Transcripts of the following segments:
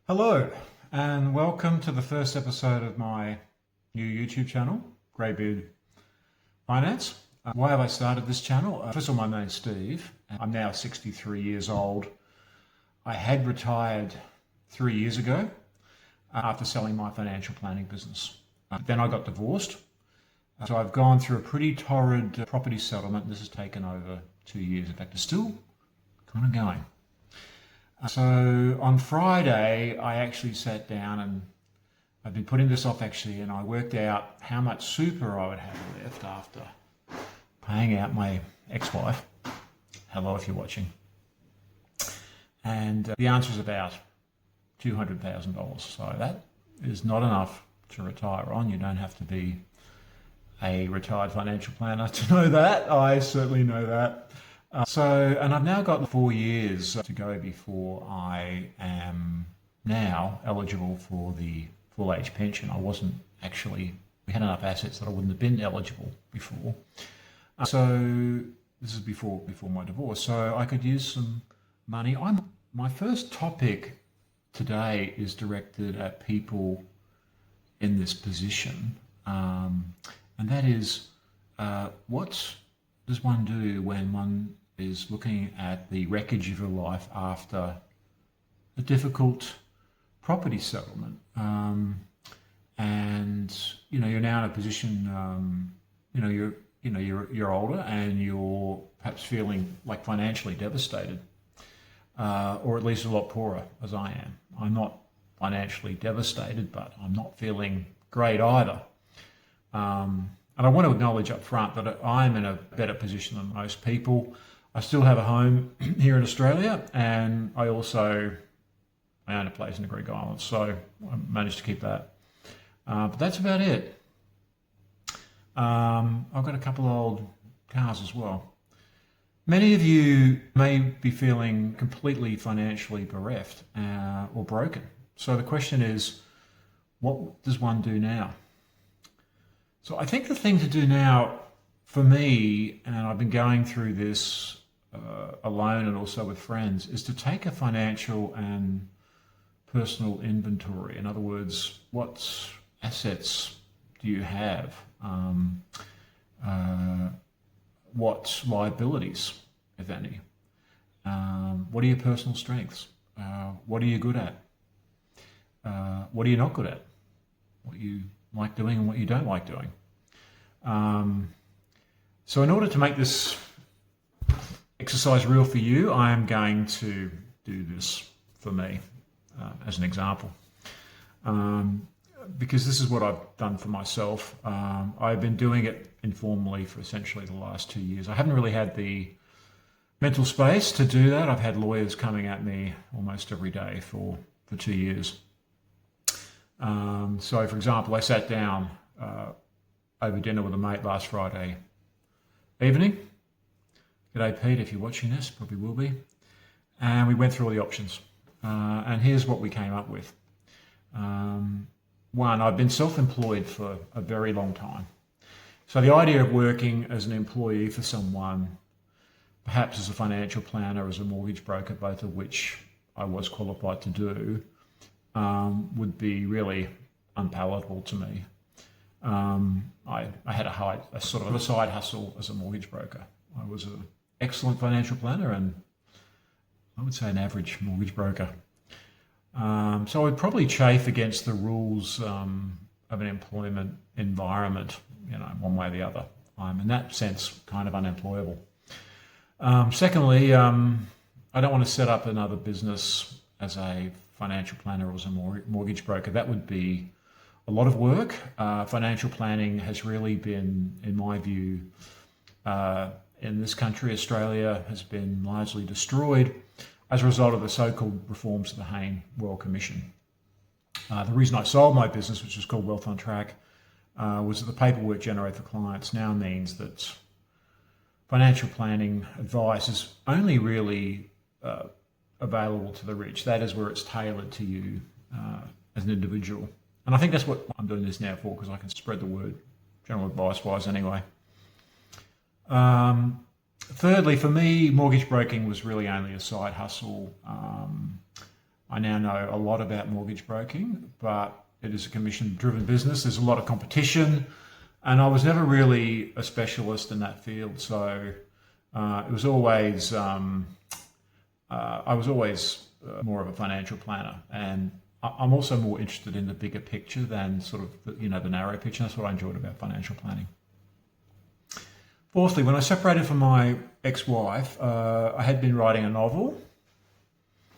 Hello, and welcome to the first episode of my new YouTube channel, Greybeard Finance. Why have I started this channel? First of all, my name's Steve. I'm now 63 years old. I had retired 3 years ago after selling my financial planning business. Then I got divorced. So I've gone through a pretty torrid property settlement. This has taken over 2 years. In fact, it's still kind of going. So on Friday, I actually sat down and I've been putting this off actually, and I worked out how much super I would have left after paying out my ex-wife. Hello, if you're watching. And the answer is about $200,000. So that is not enough to retire on. You don't have to be a retired financial planner to know that. I certainly know that. And I've now got 4 years to go before I am now eligible for the full age pension. I wasn't actually, we had enough assets that I wouldn't have been eligible before. So this is before my divorce. So I could use some money. My first topic today is directed at people in this position. And that is, what does one do when one is looking at the wreckage of your life after a difficult property settlement? And you're now in a position, you're older and you're perhaps feeling like financially devastated, or at least a lot poorer, as I am. I'm not financially devastated, but I'm not feeling great either. And I want to acknowledge up front that I'm in a better position than most people. I still have a home here in Australia, and I own a place in the Greek Islands, so I managed to keep that. But that's about it. I've got a couple of old cars as well. Many of you may be feeling completely financially bereft or broken. So the question is, what does one do now? So I think the thing to do now for me, and I've been going through this alone and also with friends, is to take a financial and personal inventory. In other words, what assets do you have? What liabilities, if any? What are your personal strengths? What are you good at? What are you not good at? What you like doing and what you don't like doing. So in order to make this exercise real for you, I am going to do this for me as an example. Because this is what I've done for myself. I've been doing it informally for essentially the last 2 years. I haven't really had the mental space to do that. I've had lawyers coming at me almost every day for 2 years. So, for example, I sat down over dinner with a mate last Friday evening. G'day, Pete, if you're watching this, probably will be. And we went through all the options. And here's what we came up with. One, I've been self-employed for a very long time. So the idea of working as an employee for someone, perhaps as a financial planner, as a mortgage broker, both of which I was qualified to do, would be really unpalatable to me. I had a sort of a side hustle as a mortgage broker. I was an excellent financial planner and I would say an average mortgage broker. So I would probably chafe against the rules of an employment environment, one way or the other. I'm in that sense kind of unemployable. Secondly, I don't want to set up another business as a financial planner or as a mortgage broker. That would be a lot of work. Financial planning has really been, in my view, in this country, Australia, has been largely destroyed as a result of the so-called reforms of the Hayne Royal Commission. The reason I sold my business, which is called Wealth on Track, was that the paperwork generated for clients now means that financial planning advice is only really available to the rich. That is where it's tailored to you as an individual. And I think that's what I'm doing this now for, because I can spread the word, general advice-wise anyway. Thirdly, for me, mortgage broking was really only a side hustle. I now know a lot about mortgage broking, but it is a commission-driven business. There's a lot of competition, and I was never really a specialist in that field. So it was always I was always more of a financial planner, and I'm also more interested in the bigger picture than sort of the narrow picture. That's what I enjoyed about financial planning. Fourthly, when I separated from my ex-wife, I had been writing a novel.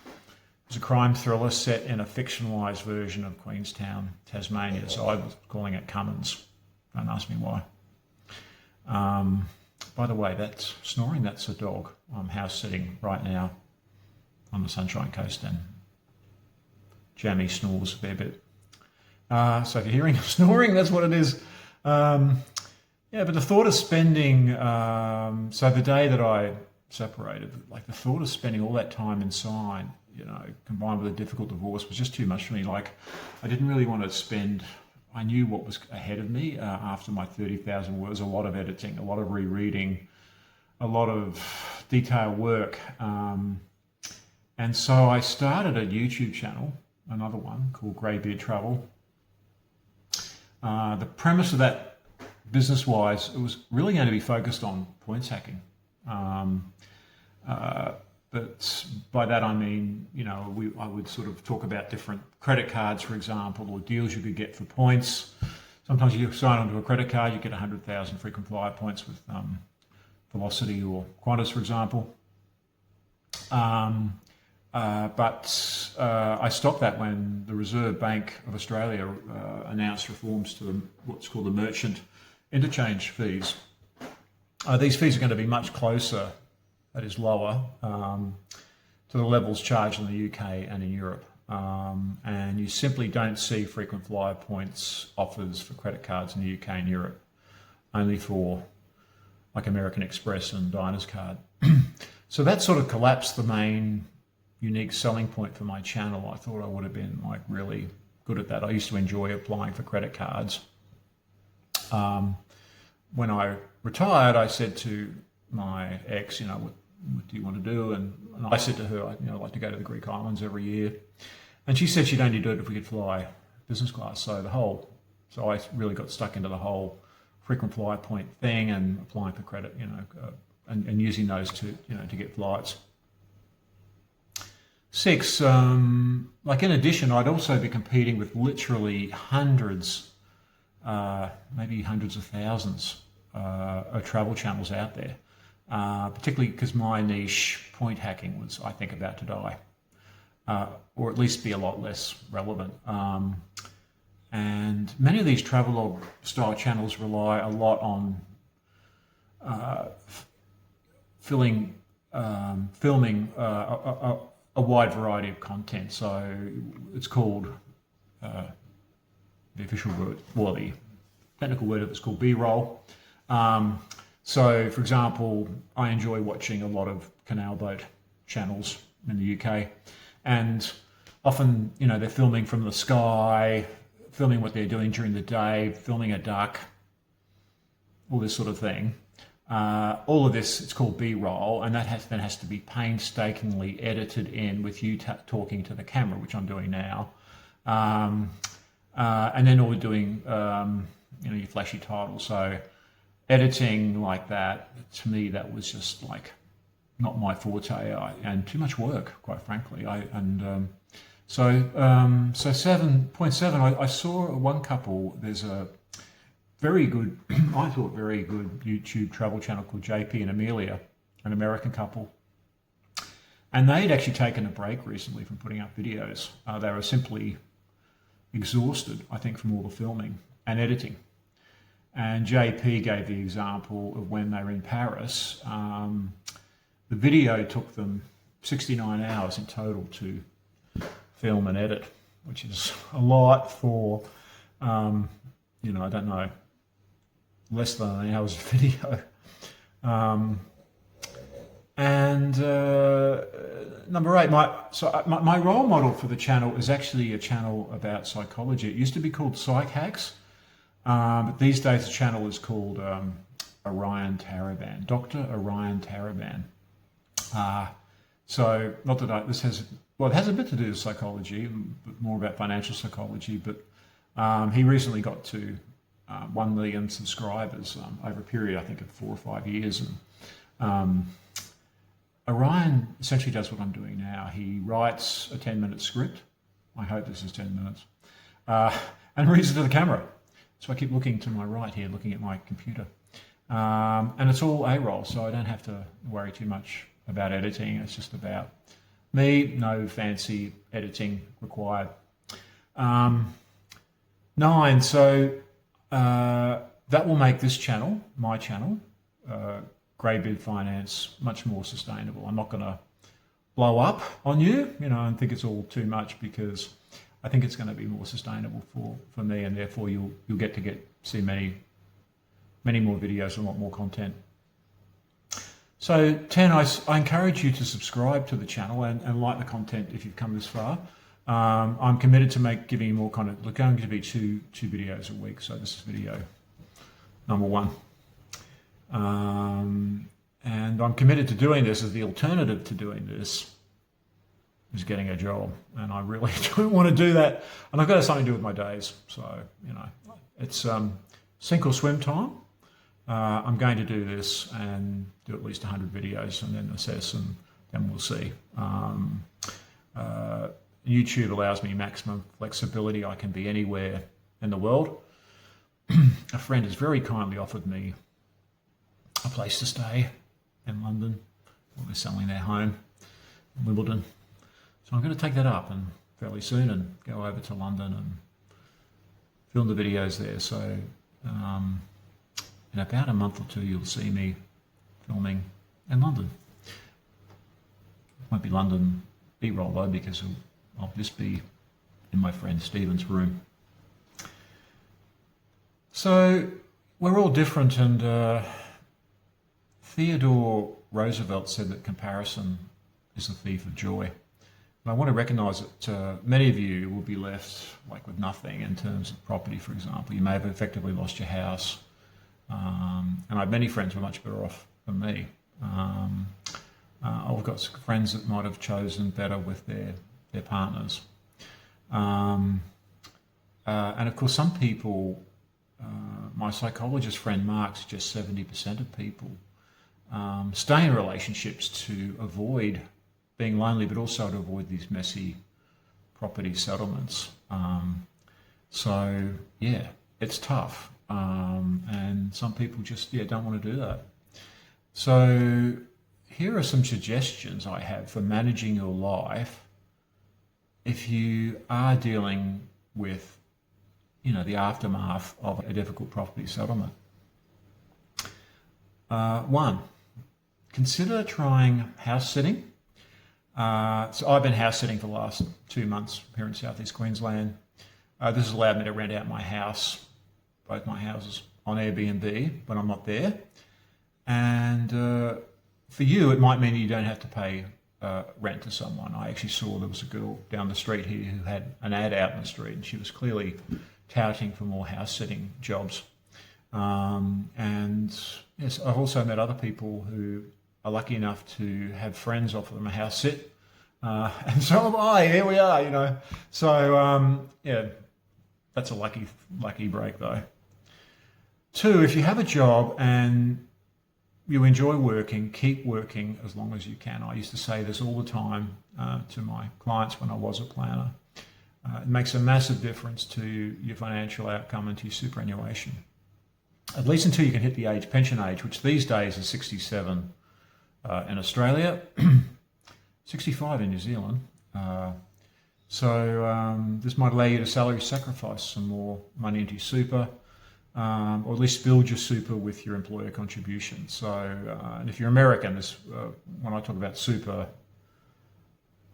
It was a crime thriller set in a fictionalised version of Queenstown, Tasmania. So I was calling it Cummins. Don't ask me why. By the way, that's snoring. That's a dog. I'm house sitting right now on the Sunshine Coast, and Jamie snores a fair bit. So if you're hearing snoring, that's what it is. Yeah, but the thought of spending, so the day that I separated, like the thought of spending all that time inside, combined with a difficult divorce was just too much for me. Like I didn't really want to spend, I knew what was ahead of me after my 30,000 words, a lot of editing, a lot of rereading, a lot of detailed work. And so I started a YouTube channel, another one called Greybeard Travel. The premise of that, business-wise, it was really going to be focused on points hacking. But by that I mean, I would sort of talk about different credit cards, for example, or deals you could get for points. Sometimes you sign onto a credit card, you get 100,000 frequent flyer points with Velocity or Qantas, for example. But I stopped that when the Reserve Bank of Australia announced reforms to what's called the merchant interchange fees. These fees are going to be much closer, that is lower, to the levels charged in the UK and in Europe. And you simply don't see frequent flyer points offers for credit cards in the UK and Europe, only for like American Express and Diners Card. So that sort of collapsed the main unique selling point for my channel. I thought I would have been like really good at that. I used to enjoy applying for credit cards. When I retired, I said to my ex, what do you want to do? And I said to her, I'd like to go to the Greek islands every year. And she said she'd only do it if we could fly business class. So I really got stuck into the whole frequent flyer point thing and applying for credit, and using those to get flights. 6, like in addition, I'd also be competing with literally hundreds, maybe hundreds of thousands of travel channels out there, particularly because my niche, point hacking, was, I think, about to die, or at least be a lot less relevant. And many of these travelogue style channels rely a lot on filming a wide variety of content. So it's called, the official word, well, the technical word of it's called B-roll. So for example, I enjoy watching a lot of canal boat channels in the UK, and often, they're filming from the sky, filming what they're doing during the day, filming a duck, all this sort of thing. All of this, it's called B-roll, and that then has to be painstakingly edited in with you talking to the camera, which I'm doing now. And then all we're doing, your flashy title. So editing like that, to me, that was just like not my forte, and too much work, quite frankly. So 7.7, I saw one couple, there's a very good, I thought very good YouTube travel channel called JP and Amelia, an American couple. And they'd actually taken a break recently from putting up videos. They were simply exhausted, I think, from all the filming and editing. And JP gave the example of when they were in Paris. The video took them 69 hours in total to film and edit, which is a lot for, I don't know, less than an hour's video. Number 8, my role model for the channel is actually a channel about psychology. It used to be called Psych Hacks, but these days the channel is called Orion Taraban, Dr. Orion Taraban. So not that this has well, it has a bit to do with psychology, but more about financial psychology. But he recently got to 1 million subscribers over a period, I think, of 4 or 5 years. And Orion essentially does what I'm doing now. He writes a 10-minute script. I hope this is 10 minutes. And reads it to the camera. So I keep looking to my right here, looking at my computer. And it's all A-roll, so I don't have to worry too much about editing. It's just about me, no fancy editing required. 9, so that will make this channel, my channel, Greybeard Finance, much more sustainable. I'm not going to blow up on you, and think it's all too much, because I think it's going to be more sustainable for me, and therefore you'll get to see many more videos and a lot more content. So 10, I encourage you to subscribe to the channel and like the content if you've come this far. I'm committed to giving you more content. We're going to be two videos a week, so this is video number 1. And I'm committed to doing this as the alternative to doing this is getting a job. And I really don't want to do that. And I've got something to do with my days. So, it's sink or swim time. I'm going to do this and do at least 100 videos and then assess, and then we'll see. YouTube allows me maximum flexibility. I can be anywhere in the world. A friend has very kindly offered me a place to stay in London. They're selling their home in Wimbledon. So I'm going to take that up and fairly soon and go over to London and film the videos there. So in about a month or 2, you'll see me filming in London. It won't be London B-roll though, because I'll just be in my friend Stephen's room. So we're all different, and Theodore Roosevelt said that comparison is the thief of joy. And I want to recognise that many of you will be left with nothing in terms of property, for example. You may have effectively lost your house. And I have many friends who are much better off than me. I've got friends that might have chosen better with their partners. And of course, some people, my psychologist friend Mark suggests 70% of people stay in relationships to avoid being lonely, but also to avoid these messy property settlements. So yeah, it's tough. And some people just don't want to do that. So here are some suggestions I have for managing your life if you are dealing with the aftermath of a difficult property settlement. 1, consider trying house sitting. So I've been house sitting for the last 2 months here in Southeast Queensland. This has allowed me to rent out my house, both my houses, on Airbnb when I'm not there. And for you, it might mean you don't have to pay rent to someone. I actually saw there was a girl down the street here who had an ad out in the street, and she was clearly touting for more house sitting jobs. And yes, I've also met other people who are lucky enough to have friends offer them a house sit. And so am I, here we are, So, yeah, that's a lucky break though. 2, if you have a job and you enjoy working, keep working as long as you can. I used to say this all the time to my clients when I was a planner. It makes a massive difference to your financial outcome and to your superannuation. At least until you can hit the pension age, which these days is 67 in Australia, 65 in New Zealand. So this might allow you to salary sacrifice some more money into your super, or at least build your super with your employer contributions. So, and if you're American, when I talk about super,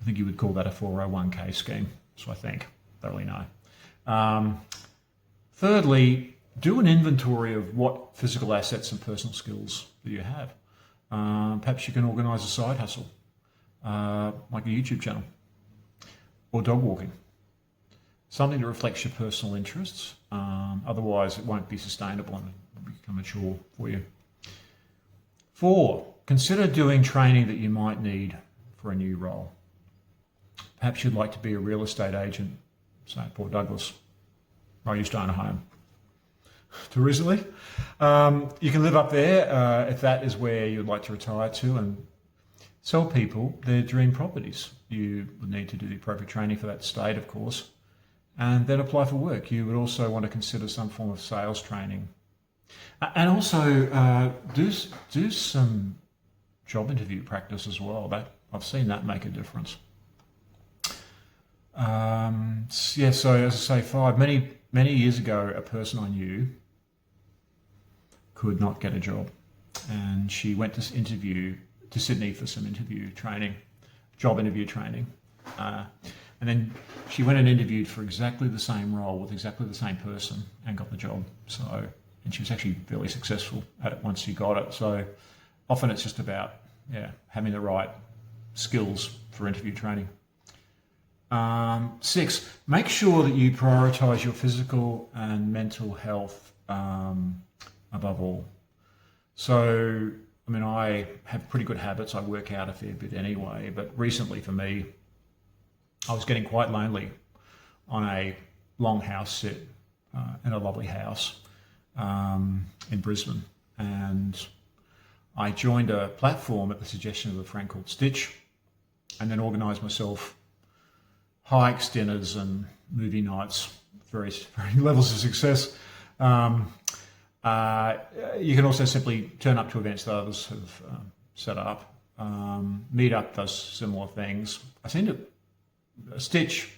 I think you would call that a 401k scheme. So I think, don't really know. Thirdly, do an inventory of what physical assets and personal skills that you have. Perhaps you can organise a side hustle, like a YouTube channel, or dog walking. Something that reflects your personal interests. Otherwise, it won't be sustainable and it'll become a chore for you. 4, consider doing training that you might need for a new role. Perhaps you'd like to be a real estate agent, say at Port Douglas. I used to own a home till recently. You can live up there if that is where you'd like to retire to, and sell people their dream properties. You would need to do the appropriate training for that state, of course, and then apply for work. You would also want to consider some form of sales training. And also do some job interview practice as well. I've seen that make a difference. Yeah, so as I say, many years ago, a person I knew could not get a job, and she went to Sydney for some job interview training. And then she went and interviewed for exactly the same role with exactly the same person and got the job. And she was actually fairly successful at it once she got it. So often it's just about having the right skills for interview training. 6, make sure that you prioritize your physical and mental health above all. So, I mean, I have pretty good habits. I work out a fair bit anyway, but recently for me, I was getting quite lonely on a long house sit in a lovely house in Brisbane. And I joined a platform at the suggestion of a friend called Stitch, and then organised myself hikes, dinners and movie nights, various levels of success. You can also simply turn up to events that others have set up. Meetup does similar things. Stitch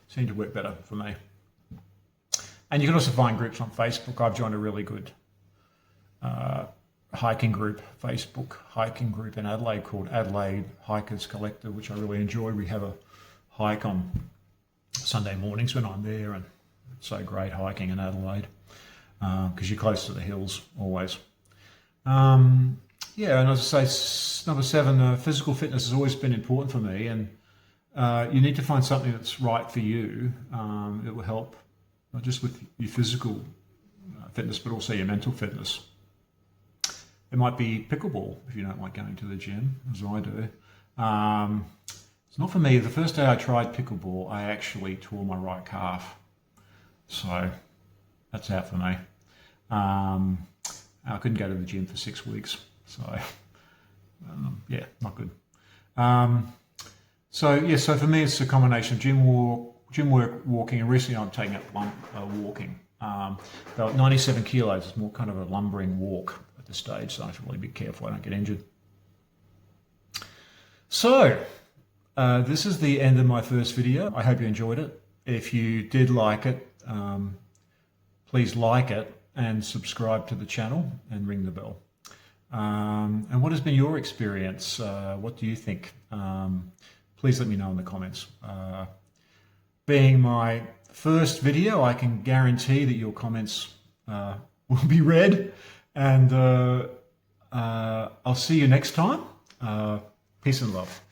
seemed to work better for me. And you can also find groups on Facebook. I've joined a really good Facebook hiking group in Adelaide called Adelaide Hikers Collective, which I really enjoy. We have a hike on Sunday mornings when I'm there, and it's so great hiking in Adelaide because you're close to the hills always. And as I say, number 7, physical fitness has always been important for me, and you need to find something that's right for you. It will help not just with your physical fitness, but also your mental fitness. It might be pickleball if you don't like going to the gym, as I do. It's not for me. The first day I tried pickleball, I actually tore my right calf. So that's out for me. I couldn't go to the gym for 6 weeks. So, not good. So for me, it's a combination of gym work, walking, and recently I'm taking up walking. About 97 kilos. It's more kind of a lumbering walk at this stage, so I have to really be careful I don't get injured. So, this is the end of my first video. I hope you enjoyed it. If you did like it, please like it and subscribe to the channel and ring the bell. And what has been your experience? What do you think? Please let me know in the comments. Being my first video, I can guarantee that your comments will be read. And I'll see you next time. Peace and love.